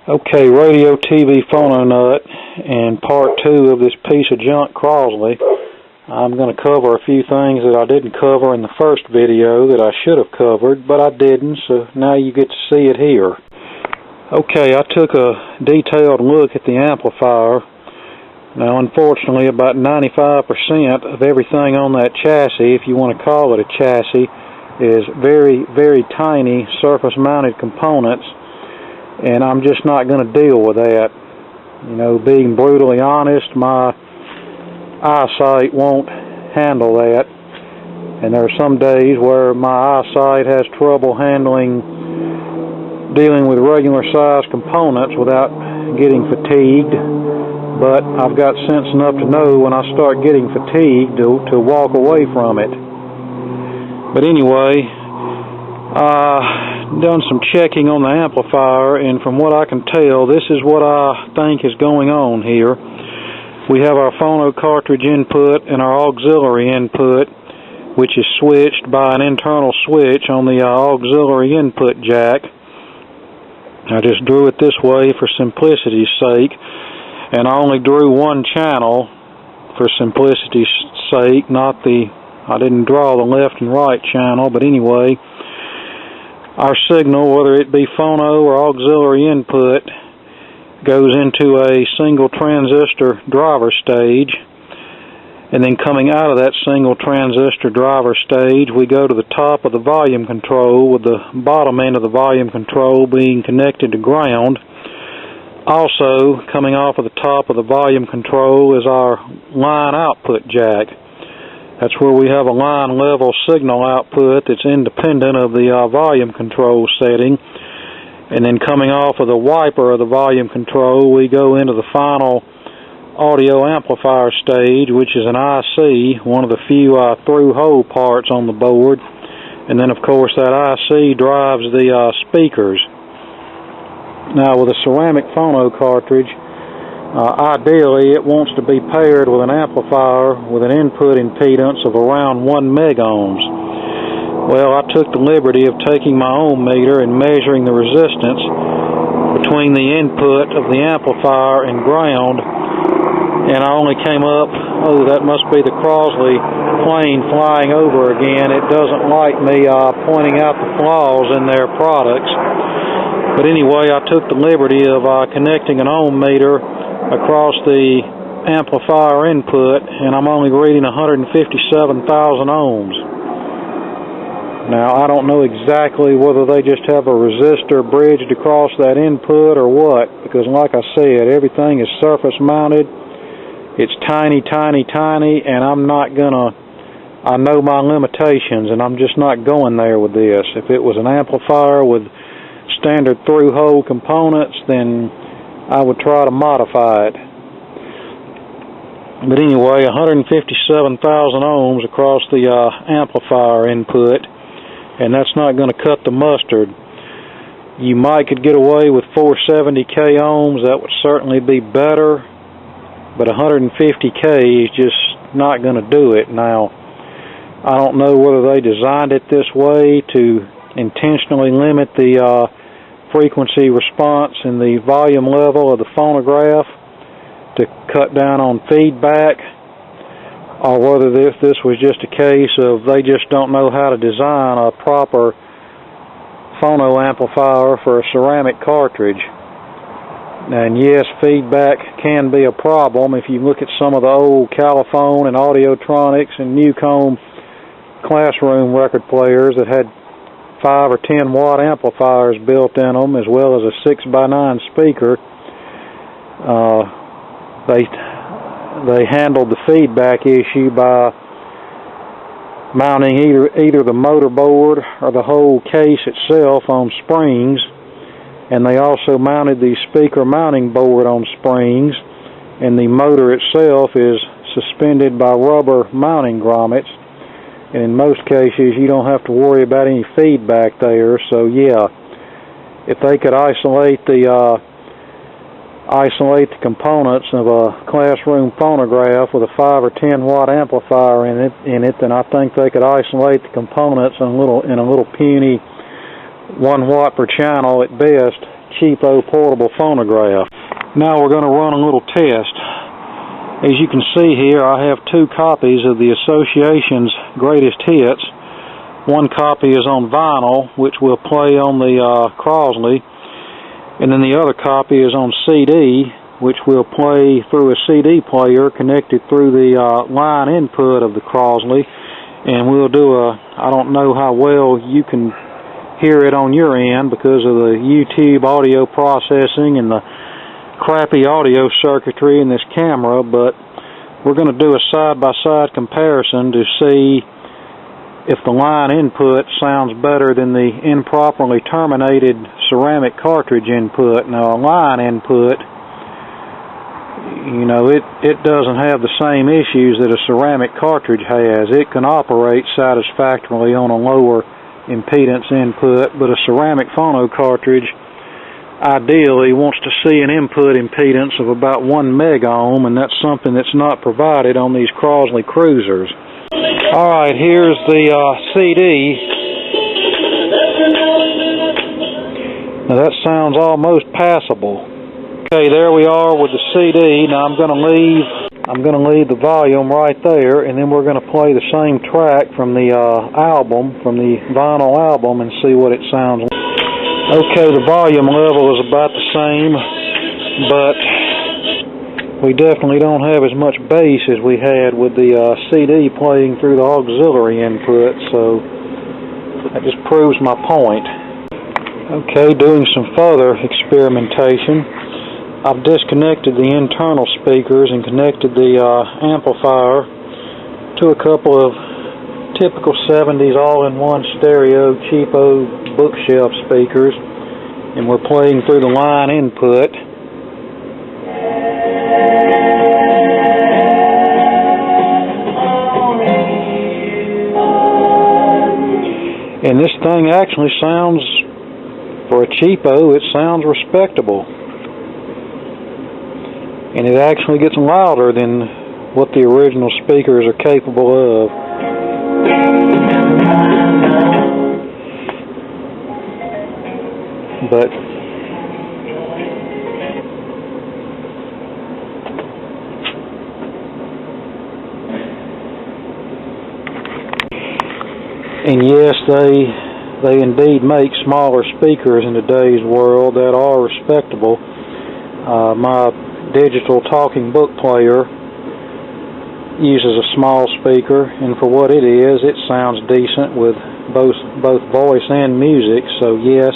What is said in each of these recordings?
Okay, radio, TV, phono nut, and part 2 of this piece of junk Crosley. I'm going to cover a few things that I didn't cover in the first video that I should have covered, but I didn't, so now you get to see it here. Okay, I took a detailed look at the amplifier. Now, unfortunately, about 95% of everything on that chassis, if you want to call it a chassis, is very, very tiny surface-mounted components. And I'm just not going to deal with that. You know, being brutally honest, my eyesight won't handle that. And there are some days where my eyesight has trouble dealing with regular size components without getting fatigued. But I've got sense enough to know when I start getting fatigued to walk away from it. But anyway, done some checking on the amplifier, and from what I can tell, this is what I think is going on here. We have our phono cartridge input and our auxiliary input, which is switched by an internal switch on the auxiliary input jack. I just drew it this way for simplicity's sake, and I only drew one channel for simplicity's sake, I didn't draw the left and right channel, but anyway, our signal, whether it be phono or auxiliary input, goes into a single transistor driver stage, and then coming out of that single transistor driver stage, we go to the top of the volume control, with the bottom end of the volume control being connected to ground. Also, coming off of the top of the volume control is our line output jack. That's where we have a line level signal output that's independent of the volume control setting. And then coming off of the wiper of the volume control, we go into the final audio amplifier stage, which is an IC, one of the few through-hole parts on the board. And then, of course, that IC drives the speakers. Now, with a ceramic phono cartridge, ideally, it wants to be paired with an amplifier with an input impedance of around 1 megohms. Well, I took the liberty of taking my ohm meter and measuring the resistance between the input of the amplifier and ground, and I only came up, that must be the Crosley plane flying over again. It doesn't like me pointing out the flaws in their products. But anyway, I took the liberty of connecting an ohm meter across the amplifier input, and I'm only reading 157,000 ohms. Now, I don't know exactly whether they just have a resistor bridged across that input or what, because like I said, everything is surface mounted. It's tiny, tiny, tiny, and I know my limitations, and I'm just not going there with this. If it was an amplifier with standard through-hole components, then I would try to modify it. But anyway, 157,000 ohms across the amplifier input, and that's not going to cut the mustard. You could get away with 470k ohms. That would certainly be better, but 150k is just not going to do it. Now, I don't know whether they designed it this way to intentionally limit the frequency response and the volume level of the phonograph to cut down on feedback, or whether this was just a case of they just don't know how to design a proper phono amplifier for a ceramic cartridge. And yes, feedback can be a problem. If you look at some of the old Caliphone and Audiotronics and Newcomb classroom record players that had 5 or 10 watt amplifiers built in them, as well as a 6x9 speaker, they handled the feedback issue by mounting either the motor board or the whole case itself on springs, and they also mounted the speaker mounting board on springs, and the motor itself is suspended by rubber mounting grommets. And in most cases, you don't have to worry about any feedback there. So yeah, if they could isolate the components of a classroom phonograph with a 5 or 10 watt amplifier in it, then I think they could isolate the components in a little puny 1 watt per channel at best cheapo portable phonograph. Now we're going to run a little test. As you can see here, I have 2 copies of the Association's greatest hits. One copy is on vinyl, which will play on the Crosley, and then the other copy is on CD, which will play through a CD player connected through the line input of the Crosley. And we'll do I don't know how well you can hear it on your end because of the YouTube audio processing and the crappy audio circuitry in this camera, but we're going to do a side-by-side comparison to see if the line input sounds better than the improperly terminated ceramic cartridge input. Now, a line input, you know, it doesn't have the same issues that a ceramic cartridge has. It can operate satisfactorily on a lower impedance input, but a ceramic phono cartridge ideally wants to see an input impedance of about 1 megohm, and that's something that's not provided on these Crosley Cruisers. Alright, here's the CD. Now that sounds almost passable. Okay, there we are with the CD. Now I'm going to leave the volume right there, and then we're going to play the same track from the album, from the vinyl album, and see what it sounds like. Okay, the volume level is about the same, but we definitely don't have as much bass as we had with the CD playing through the auxiliary input, so that just proves my point. Okay, doing some further experimentation. I've disconnected the internal speakers and connected the amplifier to a couple of typical 70s all-in-one stereo cheapo bookshelf speakers, and we're playing through the line input. And this thing actually sounds, for a cheapo, it sounds respectable. And it actually gets louder than what the original speakers are capable of. But and yes, they indeed make smaller speakers in today's world that are respectable. My digital talking book player uses a small speaker, and for what it is, it sounds decent with both voice and music. So yes,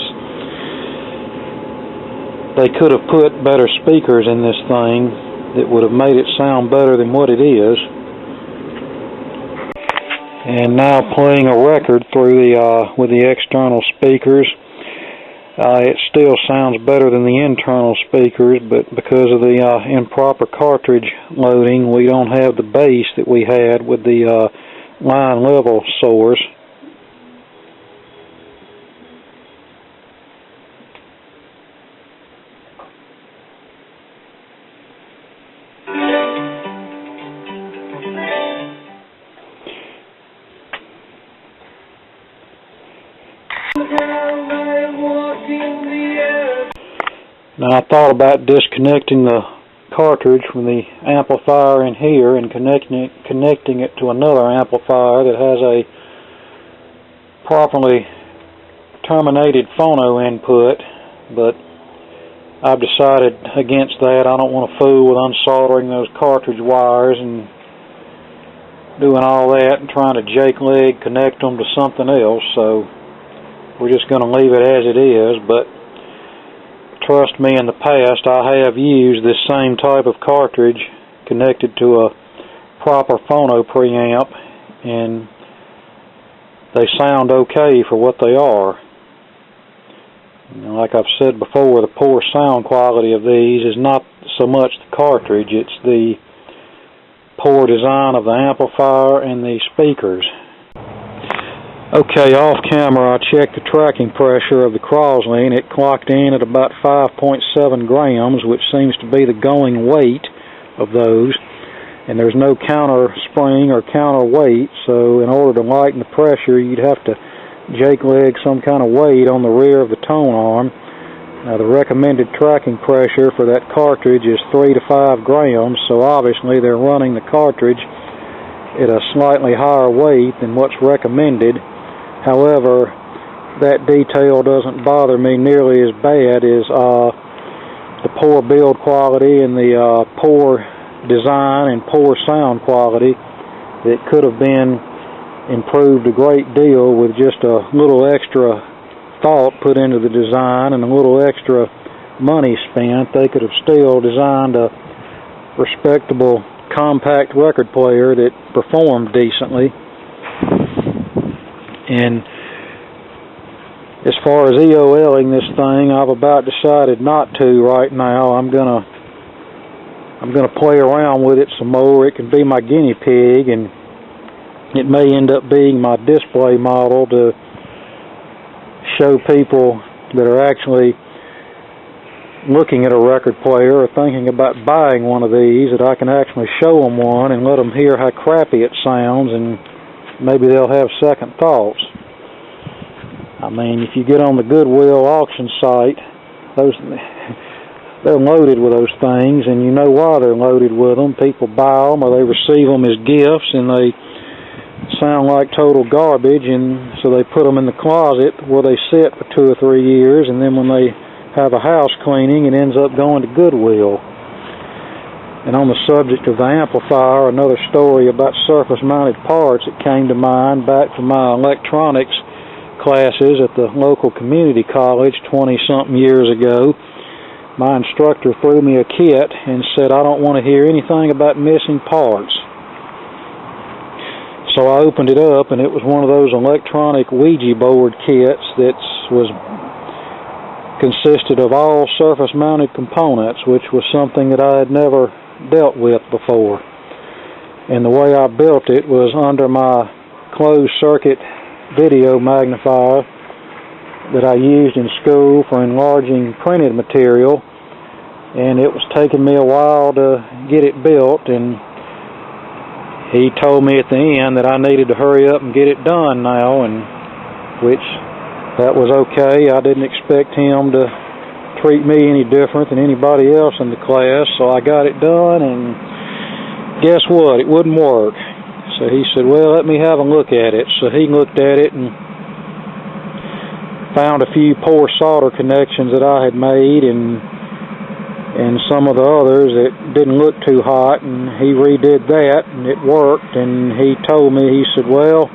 they could have put better speakers in this thing that would have made it sound better than what it is. And now playing a record through the with the external speakers, it still sounds better than the internal speakers, but because of the improper cartridge loading, we don't have the bass that we had with the line level source. Now I thought about disconnecting the cartridge from the amplifier in here and connecting it to another amplifier that has a properly terminated phono input, but I've decided against that. I don't want to fool with unsoldering those cartridge wires and doing all that and trying to jake leg connect them to something else, so we're just going to leave it as it is. But trust me, in the past I have used this same type of cartridge connected to a proper phono preamp, and they sound okay for what they are. You know, like I've said before, the poor sound quality of these is not so much the cartridge, it's the poor design of the amplifier and the speakers. Okay, off camera I checked the tracking pressure of the Crosley, and it clocked in at about 5.7 grams, which seems to be the going weight of those. And there's no counter spring or counter weight, so in order to lighten the pressure, you'd have to jake leg some kind of weight on the rear of the tone arm. Now the recommended tracking pressure for that cartridge is 3 to 5 grams, so obviously they're running the cartridge at a slightly higher weight than what's recommended. However, that detail doesn't bother me nearly as bad as the poor build quality and the poor design and poor sound quality that could have been improved a great deal with just a little extra thought put into the design and a little extra money spent. They could have still designed a respectable compact record player that performed decently. And as far as EOLing this thing, I've about decided not to right now. I'm gonna play around with it some more. It can be my guinea pig, and it may end up being my display model to show people that are actually looking at a record player or thinking about buying one of these, that I can actually show them one and let them hear how crappy it sounds, and maybe they'll have second thoughts. I mean, if you get on the Goodwill auction site, they're loaded with those things, and you know why they're loaded with them. People buy them or they receive them as gifts, and they sound like total garbage, and so they put them in the closet where they sit for 2 or 3 years, and then when they have a house cleaning, it ends up going to Goodwill. And on the subject of the amplifier, another story about surface-mounted parts that came to mind back from my electronics classes at the local community college 20-something years ago. My instructor threw me a kit and said, "I don't want to hear anything about missing parts." So I opened it up, and it was one of those electronic Ouija board kits that consisted of all surface-mounted components, which was something that I had never dealt with before. And the way I built it was under my closed-circuit video magnifier that I used in school for enlarging printed material, and it was taking me a while to get it built, and he told me at the end that I needed to hurry up and get it done now, and which that was okay. I didn't expect him to treat me any different than anybody else in the class, so I got it done, and guess what? It wouldn't work. So he said, "Well, let me have a look at it." So he looked at it and found a few poor solder connections that I had made, and some of the others that didn't look too hot, and he redid that, and it worked. And he told me, he said, "Well,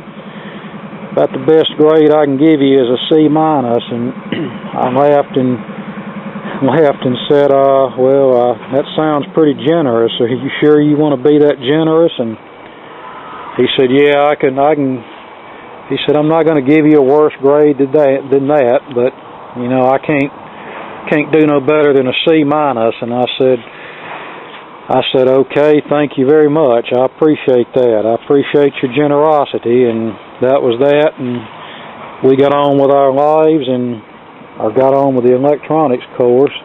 about the best grade I can give you is a C-." And I laughed and said, "Well, that sounds pretty generous. Are you sure you want to be that generous?" And he said, "Yeah, I can." He said, "I'm not going to give you a worse grade than that, but you know, I can't do no better than a C-." And I said, "Okay, thank you very much. I appreciate that. I appreciate your generosity." And that was that. And we got on with our lives, or got on with the electronics course.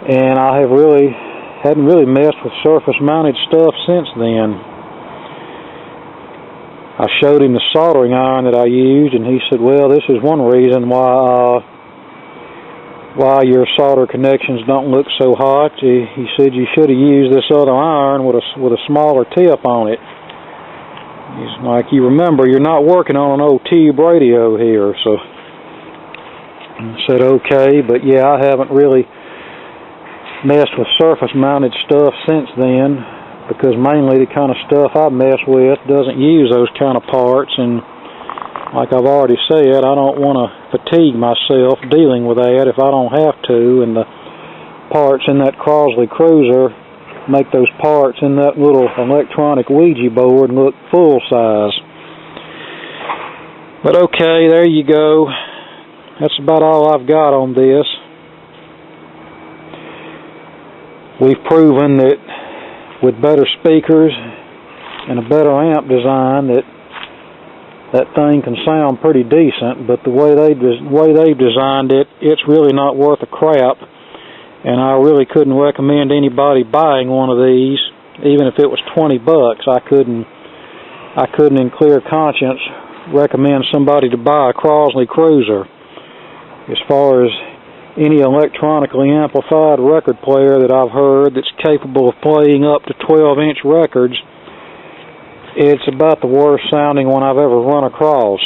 And I hadn't really messed with surface-mounted stuff since then. I showed him the soldering iron that I used, and he said, "Well, this is one reason why your solder connections don't look so hot." He said, "You should have used this other iron with a smaller tip on it." He's like, "You remember, you're not working on an old tube radio here." So I said, "Okay," but yeah, I haven't really messed with surface-mounted stuff since then, because mainly the kind of stuff I mess with doesn't use those kind of parts, and like I've already said, I don't want to fatigue myself dealing with that if I don't have to, and the parts in that Crosley Cruiser make those parts in that little electronic Ouija board look full size. But okay, there you go. That's about all I've got on this. We've proven that with better speakers and a better amp design that thing can sound pretty decent, but the way they've designed it, it's really not worth a crap, and I really couldn't recommend anybody buying one of these, even if it was $20. I couldn't in clear conscience recommend somebody to buy a Crosley Cruiser. as far as any electronically amplified record player that I've heard that's capable of playing up to 12-inch records, it's about the worst sounding one I've ever run across.